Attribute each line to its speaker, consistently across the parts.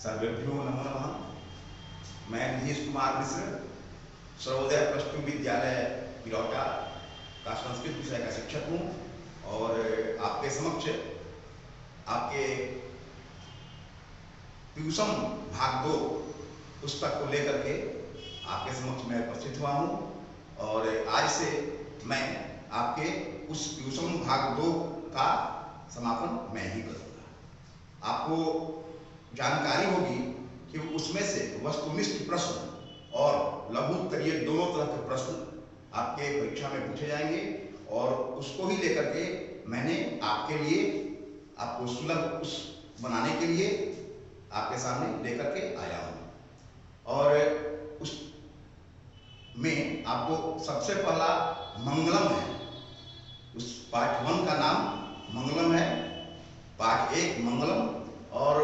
Speaker 1: सर्वेभ्यो नमो नमः। मैं Nitish Kumar Mishra Sarvodaya plus two विद्यालय पिरौटा का संस्कृत विषय का शिक्षक हूँ और आपके समक्ष आपके ट्यूशन भाग 2 पुस्तक को लेकर के आपके समक्ष मैं उपस्थित हुआ हूँ और आज से मैं आपके उस ट्यूशन भाग 2 का समापन मैं ही करूँगा। आपको जानकारी होगी कि उसमें से वस्तुनिष्ठ प्रश्न और लघु उत्तरीय दोनों तरह के प्रश्न आपके परीक्षा में पूछे जाएंगे और उसको ही लेकर के मैंने आपके लिए आपको सुलभ उस बनाने के लिए आपके सामने लेकर के आया हूँ। और उस में आपको सबसे पहला मंगलम है। उस पाठ 1 का नाम मंगलम है, पाठ 1 मंगलम। और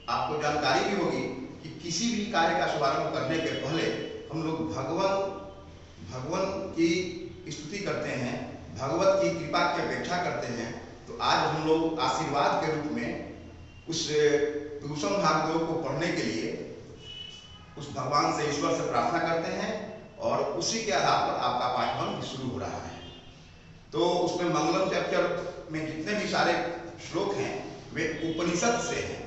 Speaker 1: आपको जानकारी भी होगी कि किसी भी कार्य का शुभारंभ करने के पहले हम लोग भगवान की स्तुति करते हैं, भगवत की कृपा की अपेक्षा करते हैं। तो आज हम लोग आशीर्वाद के रूप में उस ट्यूशन भाग 2 को पढ़ने के लिए उस भगवान से, ईश्वर से प्रार्थना करते हैं और उसी के आधार पर आपका पाठ 1 शुरू हो रहा है। तो उसमें मंगलम चैप्टर में जितने भी सारे श्लोक हैं वे उपनिषद से हैं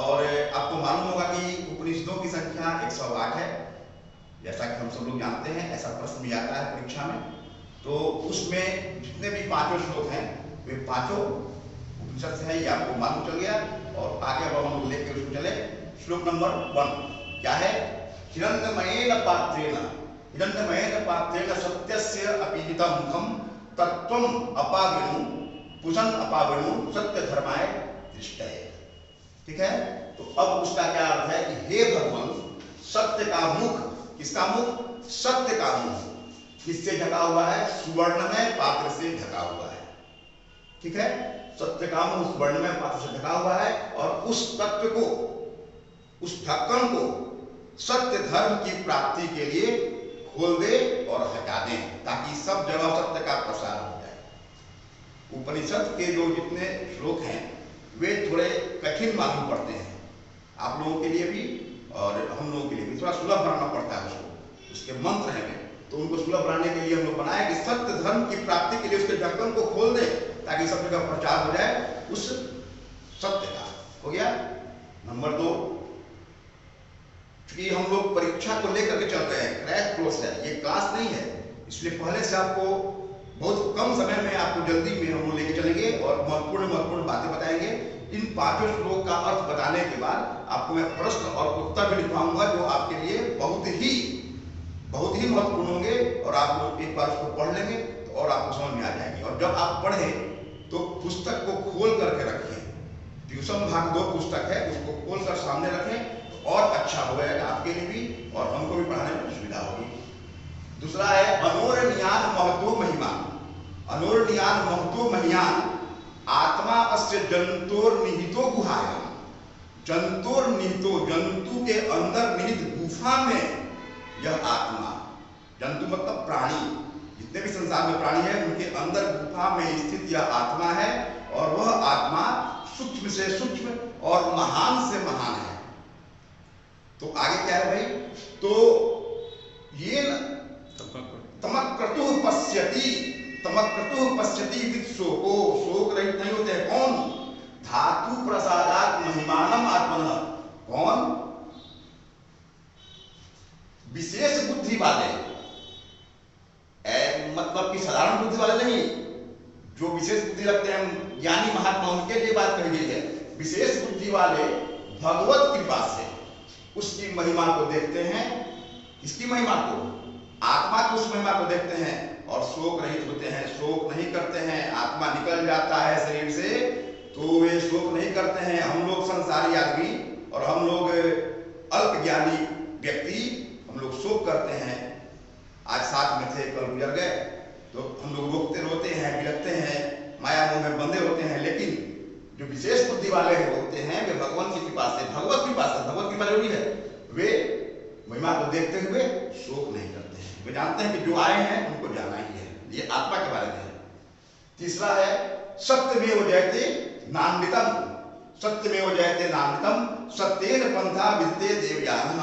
Speaker 1: और आपको मालूम होगा कि उपनिषदों की संख्या 108 है, जैसा कि हम सब लोग जानते हैं, ऐसा प्रश्न भी आता है परीक्षा में। तो उसमें जितने भी 5 श्लोक हैं वे 5 उपनिषद से हैं, ये आपको मालूम चल गया। और आगे अब हम लोग लेकर उसको चले। श्लोक नंबर 1 क्या है? हिरण्यमयेन पात्रेण सत्यस्य अपीहितं मुखं तत्त्वम् अपावृणु पुषन् अपावृणु सत्य धर्माय दृष्टये। ठीक है, तो अब उसका क्या अर्थ है कि हे भगवान, सत्य का मुख, किसका मुख? सत्य का मुख किससे ढका हुआ है? सुवर्णमय पात्र से ढका हुआ है। ठीक है, सत्य का मुख सुवर्णमय पात्र से ढका हुआ है और उस तत्व को, उस ढक्कन को सत्य धर्म की प्राप्ति के लिए खोल दे और हटा दे ताकि सब जगह सत्य का प्रसार हो जाए। उपनिषद के जो जितने श्लोक हैं वे थोड़े कठिन मालूम पड़ते हैं आप लोगों के लिए भी और हम लोगों के लिए भी, थोड़ा सुलभ बनाना पड़ता है उसको। उसके मंत्र हैं तो उनको सुलभ बनाने के लिए हम लोग बनाए कि सत्य धर्म की प्राप्ति के लिए उसके ढक्कन को खोल दे ताकि सब जगह प्रचार हो जाए उस सत्य का। हो गया। नंबर 2, कि हम लोग परीक्षा को लेकर के चल रहे हैं, क्रैश कोर्स है, ये क्लास नहीं है, इसलिए पहले से आपको बहुत कम समय में आपको जल्दी में हम लोग लेके चलेंगे और महत्वपूर्ण बातें बताएंगे। इन 5 श्लोक का अर्थ बताने के बाद आपको मैं प्रश्न और उत्तर भी लिखवाऊंगा जो आपके लिए बहुत ही महत्वपूर्ण होंगे और आप लोग एक बार उसको पढ़ लेंगे तो और आपको समझ में आ जाएंगे। और जब आप पढ़ें तो पुस्तक को खोल करके रखें। ट्यूशन भाग 2 पुस्तक है, उसको खोल कर सामने रखें तो और अच्छा हो जाएगा आपके लिए भी और हमको भी पढ़ाने में सुविधा होगी। दूसरा है अनोरनियान महतो महिमान। अनोरनियान महतो महियान आत्मा अस्य जंतोर्निहितो गुहायाम। जंतोर्निहितो, जंतु के अंदर निहित गुफा में यह आत्मा, जंतु मतलब प्राणी, जितने भी संसार में प्राणी है उनके अंदर गुफा में स्थित यह आत्मा है और वह आत्मा सूक्ष्म से सूक्ष्म और महान से महान है। तो आगे क्या है भाई? तो ये तमक्रतुः पश्यति विद शोको। शोक रहित नहीं होते हैं। कौन? धातु प्रसादात महिमानम आत्मनः। कौन? विशेष बुद्धि वाले, मतलब कि साधारण बुद्धि वाले नहीं, जो विशेष बुद्धि रखते हैं ज्ञानी महात्मा, उनके लिए बात कही गई है। विशेष बुद्धि वाले भगवत कृपा से उसकी महिमा को देखते हैं। इसकी महिमा को, आत्मा की उस महिमा को देखते हैं और शोक रहित होते हैं, शोक नहीं करते हैं। आत्मा निकल जाता है शरीर से तो वे शोक नहीं करते हैं। हम लोग संसारी आदमी और हम लोग अल्प ज्ञानी व्यक्ति, हम लोग शोक करते हैं। आज साथ में थे, कल गुजर गए, तो हम लोग रोते हैं, बिलखते हैं, माया मोह में बंधे होते हैं। लेकिन जो विशेष बुद्धि वाले होते हैं वे भगवान की कृपा से, भगवत कृपा जरूरी है, वे महिमा को देखते हुए शोक नहीं करते हैं। वे जानते हैं कि जो आए हैं उनको जाना ही है। ये आत्मा के बारे में है। तीसरा है सत्यमेव जयते नान्वितम। सत्यमेव जयते नामृतम सत्येन पंथा विदते देवयानः।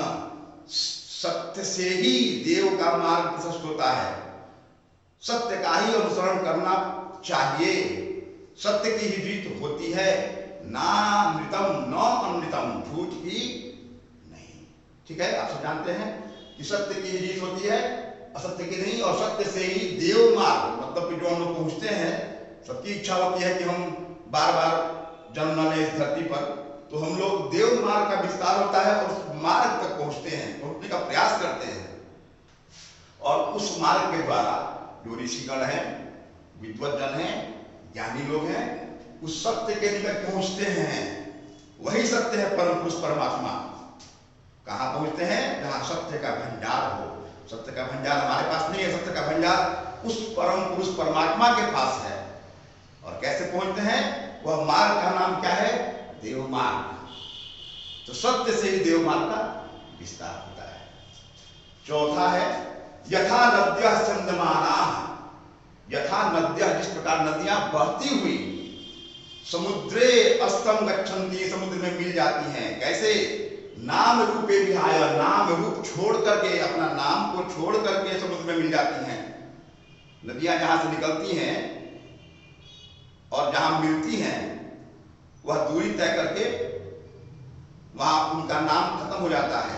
Speaker 1: सत्य से ही देव का मार्ग प्रशस्त होता है, सत्य का ही अनुसरण करना चाहिए, सत्य की ही जीत होती है, नामृतम न अमृतम, झूठ की नहीं। ठीक है, आप सब जानते हैं कि सत्य की जीत होती है, असत्य की नहीं। और सत्य से ही देव मार्ग, मतलब कि जो हम लोग पहुंचते हैं, सबकी इच्छा होती है कि हम बार बार जन्म न लें इस धरती पर, तो हम लोग देव मार्ग का विस्तार होता है और उस मार्ग तक पहुंचते हैं, पहुंचने का प्रयास करते हैं। और उस मार्ग के द्वारा जो ऋषिगण हैं, विद्वज्जन हैं, ज्ञानी लोग हैं, उस सत्य के निकट पहुंचते हैं। वही सत्य है परम पुरुष परमात्मा। कहाँ पहुंचते हैं? जहां सत्य का भंडार हो। सत्य का भंडार हमारे पास नहीं है, सत्य का भंडार उस परम पुरुष परमात्मा के पास है। और कैसे पहुंचते हैं? वह मार्ग का नाम क्या है? देव मार्ग। तो सत्य से ही देव मार्ग का विस्तार होता है। चौथा है यथा नद्यः चंदमानाः, यथा नद्यः, जिस प्रकार नदियां बहती हुई समुद्रे अस्तम गच्छन्ति, समुद्र में मिल जाती हैं। कैसे? नाम रूपे विहाय, नाम रूप छोड़ करके, अपना नाम को छोड़ करके समुद्र में मिल जाती हैं। नदियां जहां से निकलती हैं और जहां मिलती हैं, वह दूरी तय करके वहां उनका नाम खत्म हो जाता है।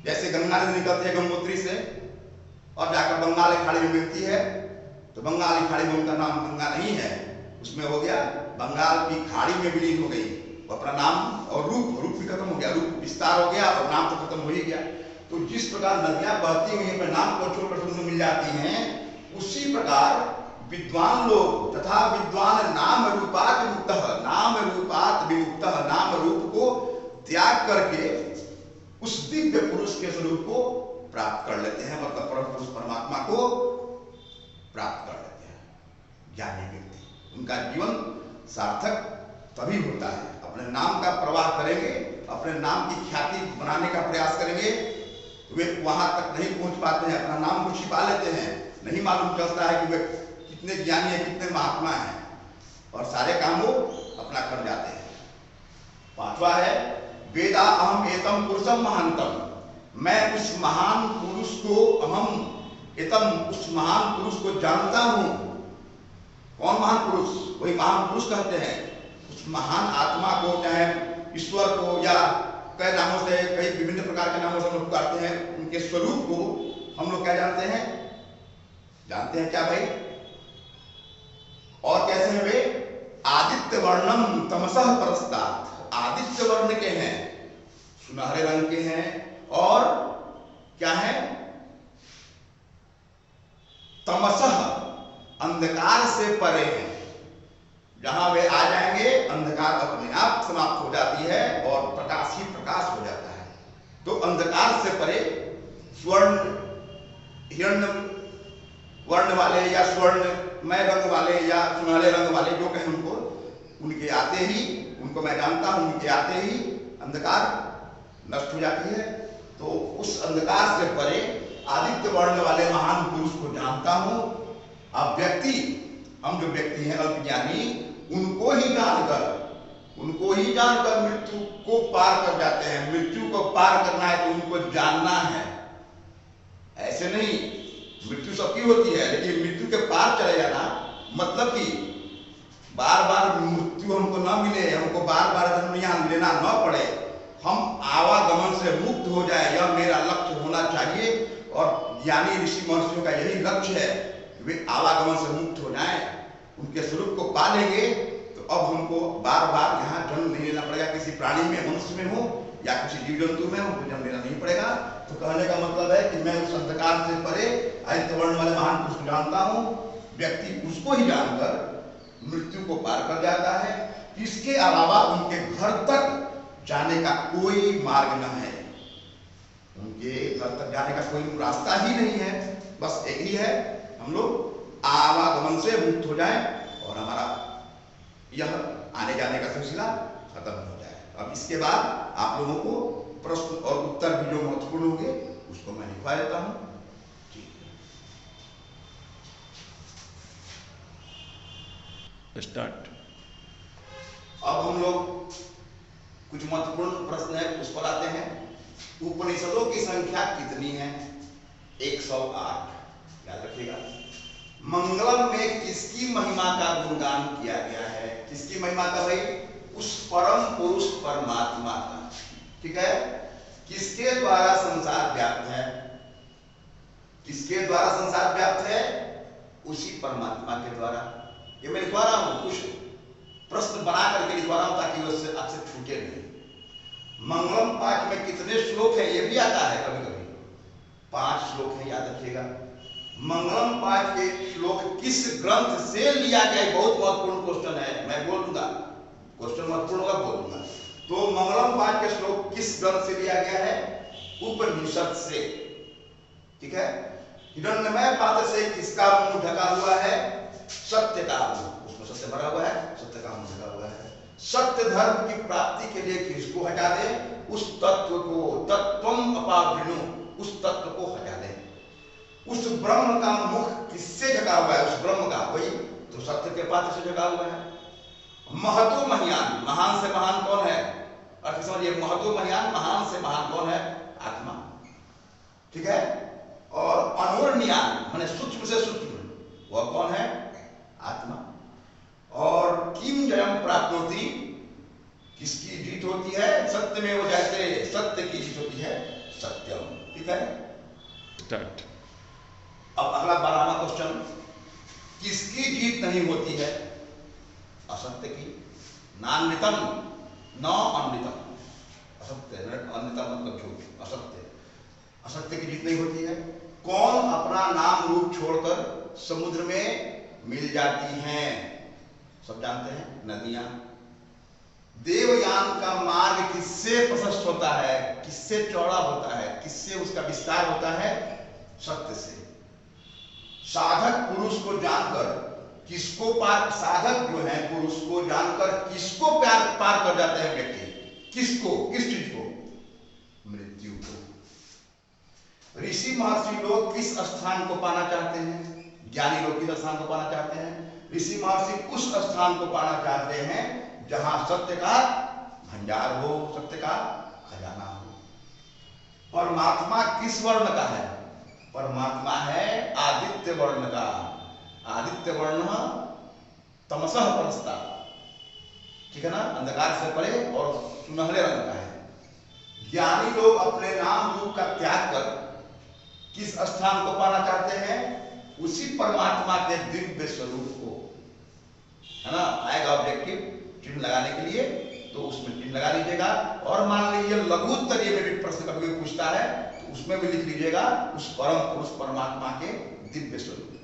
Speaker 1: जैसे गंगा नदी निकलती है गंगोत्री से और जाकर बंगाल की खाड़ी में मिलती है, तो बंगाल की खाड़ी में उनका नाम गंगा नहीं है, उसमें हो गया बंगाल की खाड़ी में विलीन हो गई। वो अपना नाम और रूप भी खत्म हो गया, रूप विस्तार हो गया और नाम तो खत्म हो ही गया। तो जिस प्रकार नदियां बहती हुई अपने नाम को छोड़कर समुद्र में मिल जाती हैं, उसी प्रकार विद्वान लोग तथा विद्वान नाम रूपात विमुक्तः, नाम रूपात विमुक्तः, नाम रूप को त्याग करके उस दिव्य पुरुष के स्वरूप को प्राप्त कर लेते हैं, मतलब परम पुरुष परमात्मा को प्राप्त कर लेते हैं। ज्ञानी व्यक्ति, उनका जीवन सार्थक तभी होता है। अपने नाम का प्रवाह करेंगे, अपने नाम की ख्याति बनाने का प्रयास करेंगे, वे वहां तक नहीं पहुंच पाते हैं, अपना नाम को छिपा लेते हैं, नहीं मालूम चलता है कि वे कितने ज्ञानी है, कितने महात्मा हैं, और सारे काम वो अपना कर जाते हैं। पांचवा है वेदा अहम एतम पुरुषम महानतम, मैं उस महान पुरुष को, अहम एतम, उस महान पुरुष को जानता हूं। कौन महान पुरुष? वही महान पुरुष कहते हैं उस महान आत्मा को, चाहे ईश्वर को, या कई नामों से, कई विभिन्न प्रकार के नामों से हम लोग पुकारते हैं। उनके स्वरूप को हम लोग क्या जानते हैं? जानते हैं क्या भाई? और कैसे हैं वे? आदित्य वर्णम तमसः परस्तात्, आदित्य वर्ण के हैं, सुनहरे रंग के हैं, और क्या है? तमसः, अंधकार से परे हैं। जहां वे आ जाएंगे अंधकार अपने आप समाप्त हो जाती है और प्रकाश ही प्रकाश हो जाता है। तो अंधकार से परे स्वर्ण, हिरण्य वर्ण वाले या स्वर्णमय रंग वाले या सुनहरे रंग वाले, जो कहें उनको, उनके आते ही, उनको मैं जानता हूं, उनके आते ही अंधकार नष्ट हो जाती है। तो उस अंधकार से परे आदित्य वर्ण वाले महान पुरुष को जानता हूं। अब व्यक्ति, हम जो व्यक्ति हैं अल्पज्ञानी, उनको ही जानकर मृत्यु को पार कर जाते हैं। मृत्यु को पार करना है तो उनको जानना है, ऐसे नहीं। मृत्यु सबकी होती है, लेकिन मृत्यु के पार चले जाना, मतलब कि बार बार मृत्यु हमको न मिले, हमको बार बार जन्म यहाँ लेना न पड़े, हम आवागमन से मुक्त हो जाए, यह मेरा लक्ष्य होना चाहिए। और ज्ञानी ऋषि महर्षियों का यही लक्ष्य है, वे आवागमन से मुक्त हो जाएं, उनके स्वरूप को पा लेंगे, तो अब हमको बार बार यहाँ जन्म नहीं लेना पड़ेगा। किसी प्राणी में, मनुष्य में हो या किसी जीव जंतु में, हमको जन्म लेना नहीं पड़ेगा। तो कहने का मतलब है कि मैं उस अंधकार से परे आदित्य वर्ण वाले महान पुरुष को जानता हूँ। व्यक्ति उसको ही जानकर मृत्यु को पार कर जाता है। इसके अलावा उनके घर तक जाने का कोई मार्ग न है, उनके घर तक जाने का कोई रास्ता ही नहीं है। बस एक ही है, हम लोग आवागमन से मुक्त हो जाएं और हमारा यह आने जाने का सिलसिला खत्म हो जाए। अब इसके बाद आप लोगों को प्रश्न और उत्तर भी जो महत्वपूर्ण होंगे उसको मैं लिखवा देता हूं। ठीक, स्टार्ट। अब हम लोग कुछ महत्वपूर्ण प्रश्न है उस पर आते हैं। उपनिषदों की संख्या कितनी है? 108। याद रखिएगा। मंगलम में किसकी महिमा का गुणगान किया गया है? किसकी महिमा का भाई? उस परम पुरुष परमात्मा का। ठीक है। किसके द्वारा संसार व्याप्त है? किसके द्वारा संसार व्याप्त है? उसी परमात्मा के द्वारा। ये मैं लिखवा रहा हूं, कुछ प्रश्न बना करके लिखवा रहा हूं ताकि उससे आपसे छूटे नहीं। मंगलम पाठ में कितने श्लोक है? ये भी आता है कभी कभी। 5 श्लोक है, याद रखिएगा। मंगलम पाठ के श्लोक किस ग्रंथ से लिया गया है? बहुत महत्वपूर्ण क्वेश्चन है, मैं बोल दूंगा। क्वेश्चन महत्वपूर्ण होगा, बोल दूंगा। तो मंगलम पाठ के श्लोक किस ग्रंथ से लिया गया है? उपनिषद से। ठीक है। हिरण्यमय पात्र से किसका मुंह ढका हुआ है? सत्य का मुंह, उसमें सत्य भरा हुआ है, सत्य का मुंह ढका हुआ है। सत्य धर्म की प्राप्ति के लिए किसको हटा दे? उस तत्व को। तत्वम अपावृणु, उस तत्व को हटा दे। उस ब्रह्म का मुख किससे ढका हुआ है? उस ब्रह्म का, वही तो सत्य के पात्र से ढका हुआ है। महतो महियान, महान से महान कौन है? अर्थ समझिए, महतो महियान, महान से महान कौन है? आत्मा। ठीक है। और अनूर्णियान माने सूक्ष्म से सूक्ष्म, वह कौन है? आत्मा। और किम जयम प्राप्नोति, किसकी जीत होती है? सत्य में वो जैसे सत्य की जीत होती है, सत्यम। ठीक है।
Speaker 2: स्टार्ट।
Speaker 1: अब अगला 12वां क्वेश्चन, किसकी जीत नहीं होती है? असत्य की। नान्वितम न अनृतम, असत्य, अनृतम मतलब झूठ, असत्य। असत्य की जीत नहीं होती है। कौन अपना नाम रूप छोड़कर समुद्र में मिल जाती हैं? सब जानते हैं, नदियां। देवयान का मार्ग किससे प्रशस्त होता है? किससे चौड़ा होता है? किससे उसका विस्तार होता है? सत्य से। साधक पुरुष को जानकर किसको पार, साधक जो है पुरुष को जानकर किसको पार कर जाते हैं व्यक्ति? किसको? किस चीज को? मृत्यु को। ऋषि महर्षि लोग किस स्थान को पाना चाहते हैं? ज्ञानी लोग किस स्थान को पाना चाहते हैं? ऋषि महर्षि उस स्थान को पाना चाहते हैं जहां सत्य का भंडार हो, सत्य का खजाना हो। परमात्मा किस वर्ण का है? परमात्मा है आदित्य वर्ण का। आदित्य वर्ण तमसः परस्ता, ठीक है ना, अंधकार से परे और सुनहरे रंग का है। ज्ञानी लोग अपने नाम रूप का त्याग कर किस स्थान को पाना चाहते हैं? उसी परमात्मा के दिव्य स्वरूप को, है ना। आएगा ऑब्जेक्टिव चिन्ह लगाने के लिए, तो उसमें चिन्ह लगा लीजिएगा। और मान लीजिए लघुत्तर में भी प्रश्न कभी पूछता है तो उसमें भी लिख लीजिएगा उस परम पुरुष परमात्मा के दिव्य स्वरूप को।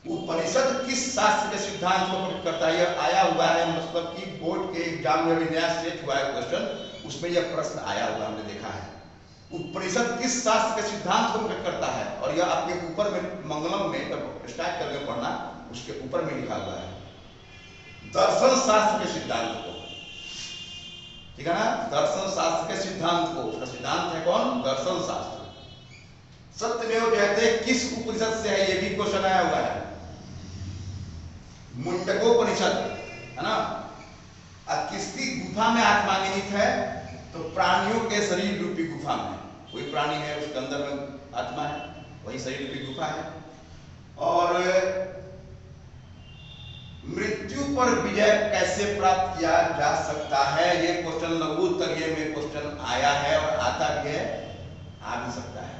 Speaker 1: उपनिषद किस शास्त्र के सिद्धांत को प्रकट करता है? यह आया हुआ है, मतलब कि बोर्ड के एग्जाम में भी नया सेट हुआ है क्वेश्चन, उसमें यह प्रश्न आया हुआ हमने देखा है। उपनिषद किस शास्त्र के सिद्धांत को प्रकट करता है? और यह आपके ऊपर में मंगलम में जब स्टार्ट करके पढ़ना, उसके ऊपर में लिखा हुआ है दर्शन शास्त्र के सिद्धांत को, ठीक है ना। दर्शन शास्त्र के सिद्धांत को, उसका सिद्धांत है कौन? दर्शन शास्त्र। सत्यमेव जयते किस उपनिषद से है? यह भी क्वेश्चन आया हुआ है। मुंडकोपनिषद, है ना। अब किसकी गुफा में आत्मा निहित है? तो प्राणियों के शरीर रूपी गुफा में। कोई प्राणी है, उसके अंदर में आत्मा है, वही शरीर रूपी गुफा है। और मृत्यु पर विजय कैसे प्राप्त किया जा सकता है? ये क्वेश्चन लघुत्तरीय में क्वेश्चन आया है और आता भी है, आ भी सकता है।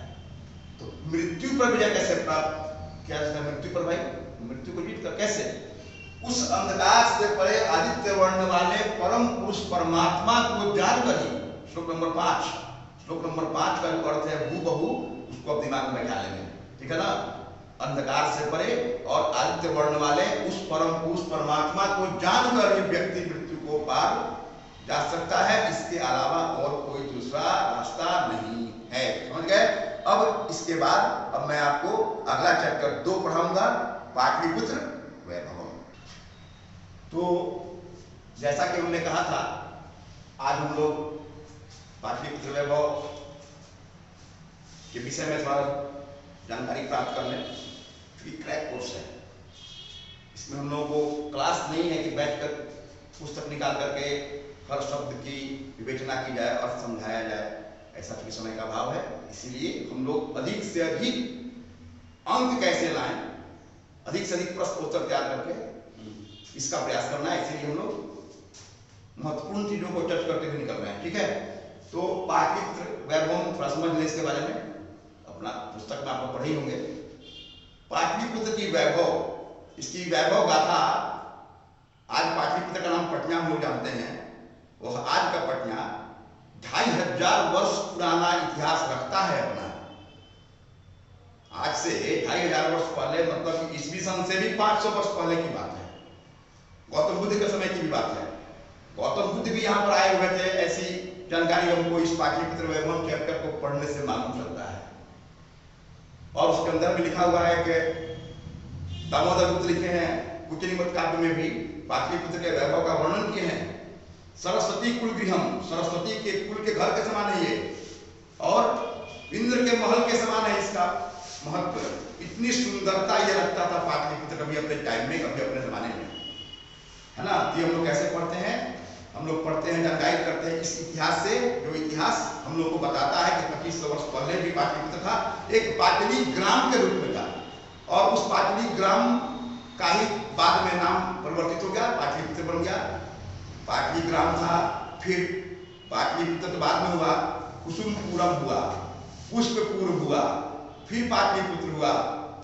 Speaker 1: तो मृत्यु पर विजय कैसे प्राप्त किया जाता है? मृत्यु पर भाई, मृत्यु को जीत कर कैसे? उस अंधकार से परे आदित्य वर्ण वाले परम पुरुष परमात्मा को जानकर ही। श्लोक नंबर 5, श्लोक नंबर 5 का जो अर्थ है हूबहू, उसको आप दिमाग में बैठा लेंगे, ठीक है ना। अंधकार से परे और आदित्य वर्ण वाले उस परम पुरुष परमात्मा को जानकर ही व्यक्ति मृत्यु को पार जा सकता है। इसके अलावा और कोई दूसरा रास्ता नहीं है। समझ गए? अब इसके बाद अब मैं आपको अगला चैप्टर 2 पढ़ाऊंगा, पाटलिपुत्र वैभव। तो जैसा कि हमने कहा था, आज हम लोग पाटलिपुत्र वैभव के विषय में थोड़ा जानकारी प्राप्त कर लें। क्रैक कोर्स है, इसमें हम लोगों को क्लास नहीं है कि बैठकर पुस्तक निकाल करके हर शब्द की विवेचना की जाए और समझाया जाए, ऐसा भी समय का अभाव है। इसीलिए हम लोग अधिक से अधिक अंक कैसे लाएं, अधिक से अधिक प्रश्न उत्तर तैयार करके इसका प्रयास करना है। इसीलिए हम लोग महत्वपूर्ण चीजों को टच करते हुए निकल रहे हैं, ठीक है। तो पाटलिपुत्र वैभव थोड़ा समझ लें इसके बारे में, अपना पुस्तक में आप लोग पढ़े ही होंगे। पाटलिपुत्र की वैभव, इसकी वैभव गाथा, आज पाटलिपुत्र का नाम पटना हम लोग जानते हैं, वह आज का पटना 2500 वर्ष पुराना इतिहास रखता है अपना। आज से 2500 वर्ष पहले, मतलब ईस्वी सन से भी 500 वर्ष पहले की बात है, गौतम बुद्ध के समय की भी बात है। गौतम बुद्ध भी यहाँ पर आए हुए थे, ऐसी जानकारी हमको इस पाटलिपुत्र वैभव चैप्टर को पढ़ने से मालूम चलता है। और उसके अंदर में लिखा हुआ है कि दामोदर गुप्त लिखे हैं कुटिनिमत काव्य में भी पाटलिपुत्र के वैभव का वर्णन किए हैं। सरस्वती कुल गृहम, सरस्वती के कुल के घर के समान है ये, और इंद्र के महल के समान है इसका महत्व। इतनी सुंदरता ये रखता था पाटलिपुत्र, कभी अपने टाइम में, कभी अपने जमाने में, है ना। तो हम लोग कैसे पढ़ते हैं, हम लोग पढ़ते हैं, जानकारी करते हैं इस इतिहास से, जो इतिहास हम लोग को बताता है कि 2500 वर्ष पहले भी पाटलिपुत्र था, एक पाटली ग्राम के रूप में था, और उस पाटली ग्राम का ही बाद में नाम परिवर्तित हो गया, पाटलिपुत्र बन गया। पाटली ग्राम था, फिर पाटलिपुत्र बाद में हुआ, कुसुमपुरम हुआ, पुष्पपुर हुआ, फिर पाटलिपुत्र हुआ,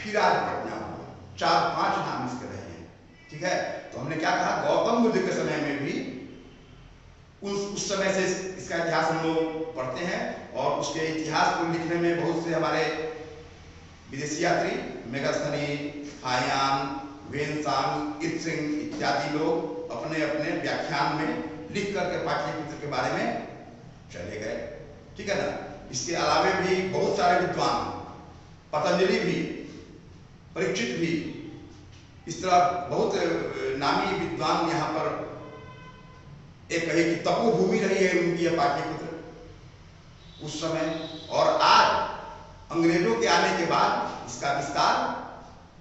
Speaker 1: फिर आज पटना हुआ। 4-5 नाम इसके रहे हैं, ठीक है। तो हमने क्या कहा, गौतम बुद्ध के समय में भी उस समय से इसका इतिहास हम लोग पढ़ते हैं, और उसके इतिहास को लिखने में बहुत से हमारे विदेशी यात्री मेगास्थनीज, हायान, वेनसांग, इत्सिंग इत्यादि लोग अपने अपने व्याख्यान में लिख करके पाटलिपुत्र के बारे में चले गए, ठीक है ना। इसके अलावे भी बहुत सारे विद्वान, पतंजलि भी, परीक्षित भी, इस तरह बहुत नामी विद्वान यहाँ पर, एक कहे कि तपोभूमि रही है उनकी यह पाटलिपुत्र उस समय। और आज अंग्रेजों के आने के बाद इसका विस्तार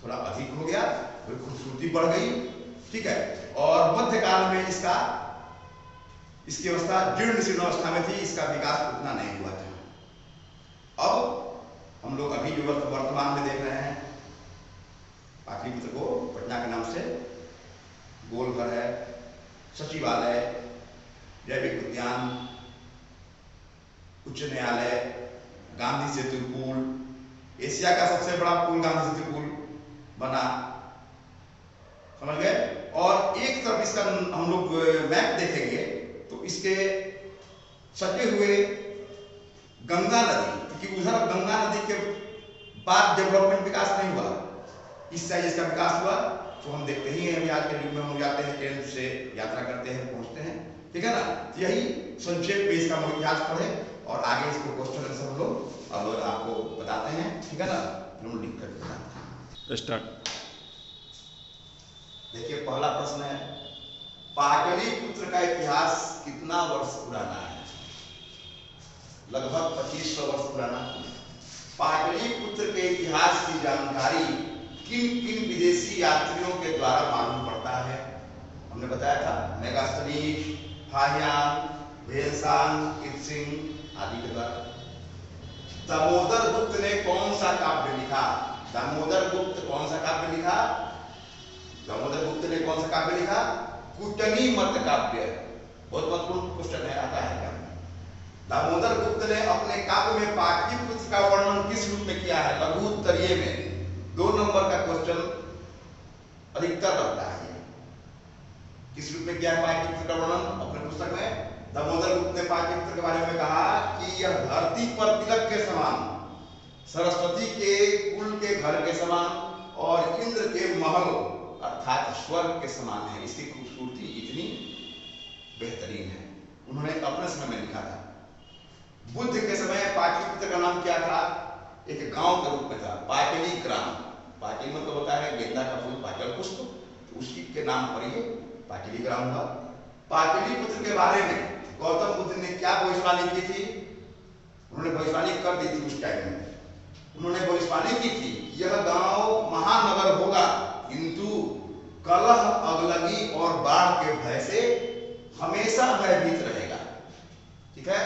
Speaker 1: थोड़ा अधिक हो गया, खूबसूरती बढ़ गई, ठीक है। और मध्यकाल में इसकी अवस्था जीर्ण शीर्ण अवस्था में थी, इसका विकास उतना नहीं हुआ था। अब हम लोग अभी जो वर्तमान में देख रहे हैं पाटलिपुत्र को, पटना के नाम से गोलघर है, सचिवालय, जैविक उद्यान, उच्च न्यायालय, गांधी सेतु पुल, एशिया का सबसे बड़ा पुल गांधी सेतु पुल बना, समझ गए। और एक तरफ इसका हम लोग मैप देखेंगे तो इसके सटे हुए गंगा नदी, क्योंकि उधर गंगा नदी के बाद डेवलपमेंट विकास नहीं हुआ, इस साइड इसका विकास हुआ। तो हम देखते ही हैं, अभी आज के युग में हम जाते हैं, ट्रेन से यात्रा करते हैं, पहुंचते हैं, ठीक है ना। तो यही संक्षेप में इसका हम इतिहास पढ़े, और आगे इसको क्वेश्चन आंसर हम लोग अब आपको बताते हैं, ठीक है ना। हम लिख कर बताते हैं, स्टार्ट। देखिए पहला प्रश्न है, पाटलिपुत्र का इतिहास कितना वर्ष पुराना है? लगभग 2500 वर्ष पुराना। पाटलिपुत्र के इतिहास की जानकारी किन किन विदेशी यात्रियों के द्वारा मालूम पड़ता है? हमने बताया था मेगास्थनीज, हायान, वेनसांग, इत्सिंग आदि के द्वारा। दामोदर गुप्त ने कौन सा काव्य लिखा? दामोदर गुप्त कौन सा काव्य लिखा? दामोदर गुप्त ने कौन सा काव्य लिखा? कुटिनिमत काव्य। बहुत महत्वपूर्ण क्वेश्चन है, आता है क्या? दामोदर गुप्त ने अपने काव्य में पाटलिपुत्र का वर्णन किस रूप में किया है? लघु उत्तरीय में। 2 नंबर का क्वेश्चन अधिकतर रहता है। किस रूप में किया है पाटलिपुत्र का वर्णन? अपने पुस्तक में दामोदर गुप्त ने पाटलिपुत्र के बारे में कहा कि यह धरती पर तिलक के समान, सरस्वती के कुल के घर के समान, और इंद्र के महल अर्थात स्वर्ग के समान है। इसकी खूबसूरती इतनी बेहतरीन है। उन्होंने अपने समय में लिखा था। बुद्ध के समय पाटलिपुत्र का नाम क्या था? एक गांव के रूप में था, पाटली ग्राम। पाटली मतलब होता है गेंदा का फूल, पाटल पुष्प, तो उसी के नाम पर ये पाटली ग्राम हुआ। पाटलिपुत्र के बारे में गौतम बुद्ध ने क्या भविष्यवाणी की थी? उन्होंने भविष्यवाणी कर दी थी उस टाइम में। उन्होंने भविष्यवाणी की थी, यह गांव महानगर होगा, किंतु कलह, अगलगी और बाढ़ के भय से हमेशा भयभीत रहेगा। ठीक है।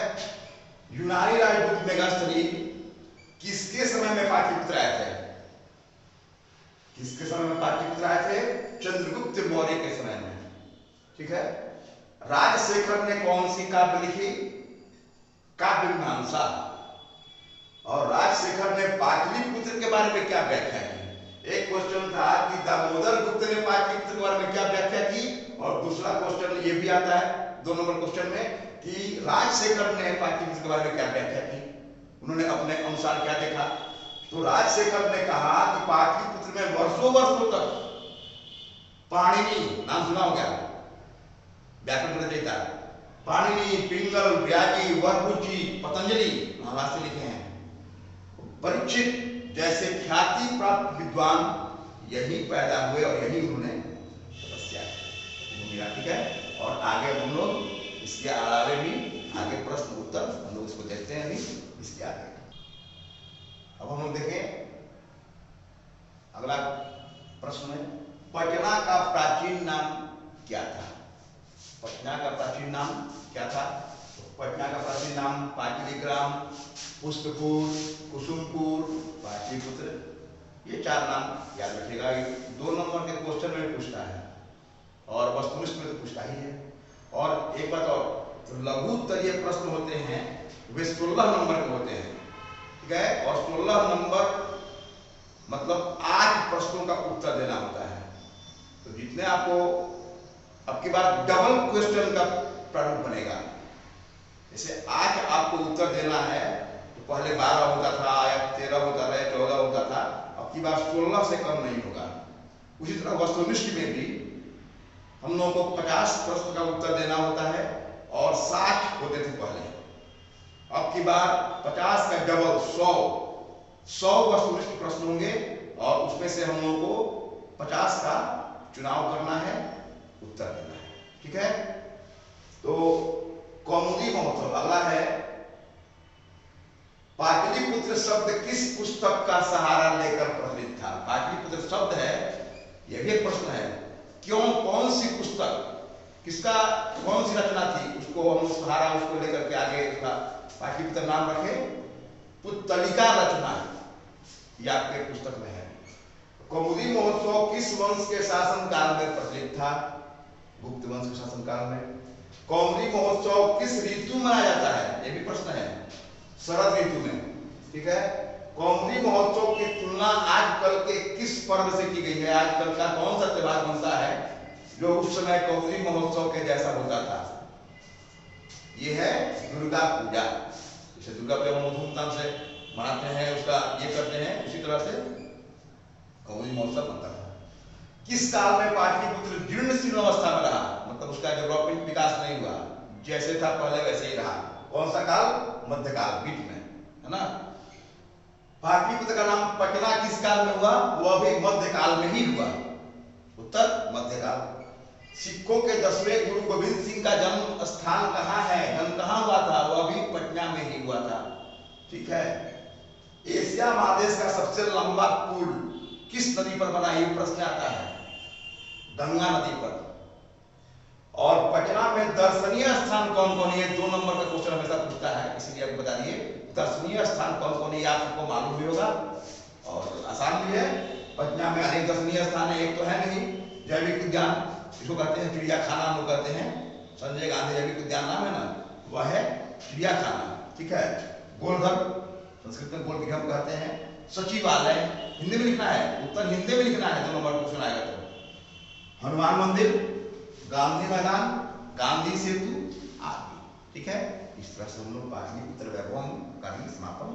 Speaker 1: यूनानी राजदूत मेगास्थनी किसके समय में पाटलिपुत्र आए थे? किसके समय में पाटलिपुत्र आए थे? चंद्रगुप्त मौर्य के समय में। ठीक है। राजशेखर ने कौन सी काव्य लिखी? काव्य मीमांसा। और राजशेखर ने पाटलिपुत्र के बारे में क्या व्याख्या की? एक क्वेश्चन था कि दामोदर गुप्त ने पाटलिपुत्र के बारे में क्या व्याख्या की, और दूसरा क्वेश्चन ये भी आता है 2 नंबर क्वेश्चन में कि राजशेखर ने पाटलिपुत्र के बारे में क्या व्याख्या की, उन्होंने अपने अनुसार क्या देखा। तो राजशेखर ने कहा कि पाटलिपुत्र में वर्षों वर्षों तक पाणिनि, नाम सुना होगा, व्याकरण रचयिता, पाणिनि, पिंगल, व्याजी, वररुचि, पतंजलि महाभाष्य लिखे हैं, परीक्षित जैसे ख्याति प्राप्त विद्वान यही पैदा हुए और यही उन्होंने तपस्या की। ठीक है। और आगे हम लोग इसके अलावे भी आगे प्रश्न उत्तर हम लोग इसको देखते हैं अभी इसके आगे। अब हम लोग देखें अगला प्रश्न है, पटना का प्राचीन नाम क्या था? पटना का प्राचीन नाम क्या था? पटना का प्राचीन नाम पाटलिग्राम, पुष्पपुर, कुसुमपुर, पाटलिपुत्र, ये 4 नाम याद रखिएगा। 2 नंबर के क्वेश्चन में पूछता है और वस्तुनिष्ठ में तो पूछता ही है। और एक बात और, तो लघुत्तरीय प्रश्न होते हैं वे 16 नंबर के होते हैं। ठीक है। और 16 नंबर मतलब 8 प्रश्नों का उत्तर देना होता है। तो जितने आपको अब की बार डबल क्वेश्चन का प्रारूप बनेगा। जैसे 8 आपको उत्तर देना है तो पहले 12 होता था या 13 होता था या 14 होता था, अब की बार 16 से कम नहीं होगा। उसी तरह वस्तुनिष्ठ में भी हम लोगों को 50 प्रश्न का उत्तर देना होता है और 60 होते थे पहले। अब की बार 50 का डबल 100 वस्तुनिष्ठ प्रश्न होंगे और उसमें से हम लोगों को 50 का चुनाव करना है, उत्तर देना है। ठीक है। तो कौमुदी महोत्सव अगला है, पाटलिपुत्र शब्द किस पुस्तक का सहारा लेकर प्रचलित था? पाटलिपुत्र शब्द है, यह भी एक प्रश्न है। क्यों, कौन सी पुस्तक, किसका, कौन सी रचना थी, उसको हम सहारा उसको लेकर के आगे उसका पाटलिपुत्र नाम रखे? पुत्तलिका रचना यह आपके पुस्तक में है। कौमुदी महोत्सव किस वंश के शासनकाल में प्रचलित था? गुप्त वंश के शासनकाल में। कौमुदी महोत्सव किस ऋतु में मनाया जाता है? यह भी प्रश्न है, शरद ऋतु में। ठीक है। कौमुदी महोत्सव की तुलना आजकल के किस पर्व से की गई है? आजकल का कौन सा त्योहार बनता है जो उस समय कौमुदी महोत्सव के जैसा होता था? यह है दुर्गा पूजा। जैसे दुर्गा पूजा हम धूमधाम से मनाते हैं, उसका ये करते हैं, उसी तरह से कौमुदी महोत्सव बनता था। किस काल में पाटलिपुत्र जीर्ण अवस्था में रहा? मतलब उसका डेवलपमेंट विकास नहीं हुआ, जैसे था पहले वैसे ही रहा। कौन सा काल? मध्यकाल, बीच में, है ना। पाटलिपुत्र का नाम पटना किस काल में हुआ? वह भी मध्यकाल में ही हुआ। उत्तर मध्यकाल। सिखों के 10वें गुरु गोविंद सिंह का जन्म स्थान कहाँ है? जन्म कहाँ हुआ था? वह भी पटना में ही हुआ था। ठीक है। एशिया महादेश का सबसे लंबा पुल किस नदी पर बना? ये प्रश्न आता है, गंगा नदी पर। और पटना में दर्शनीय स्थान कौन कौन है? 2 नंबर का क्वेश्चन हमेशा पूछता है, इसलिए आप बता दिए दर्शनीय स्थान कौन कौन है, आपको मालूम भी होगा और आसान भी है। पटना में अनेक दर्शनीय स्थान है। एक तो है नहीं जैविक उद्यान, इसको कहते हैं चिड़ियाखाना, हम लोग कहते हैं, संजय गांधी जैविक उद्यान नाम है ना, वह है चिड़ियाखाना। ठीक है। गोवर्धन, संस्कृत में गोल हम कहते हैं। सचिवालय, हिंदी में लिखना है, उत्तर हिंदी में लिखना है, 2 नंबर क्वेश्चन आएगा तो। हनुमान मंदिर, गांधी मैदान, गांधी सेतु आदि। ठीक है। इस तरह से हम लोग पाटलिपुत्र वैभव का भी समापन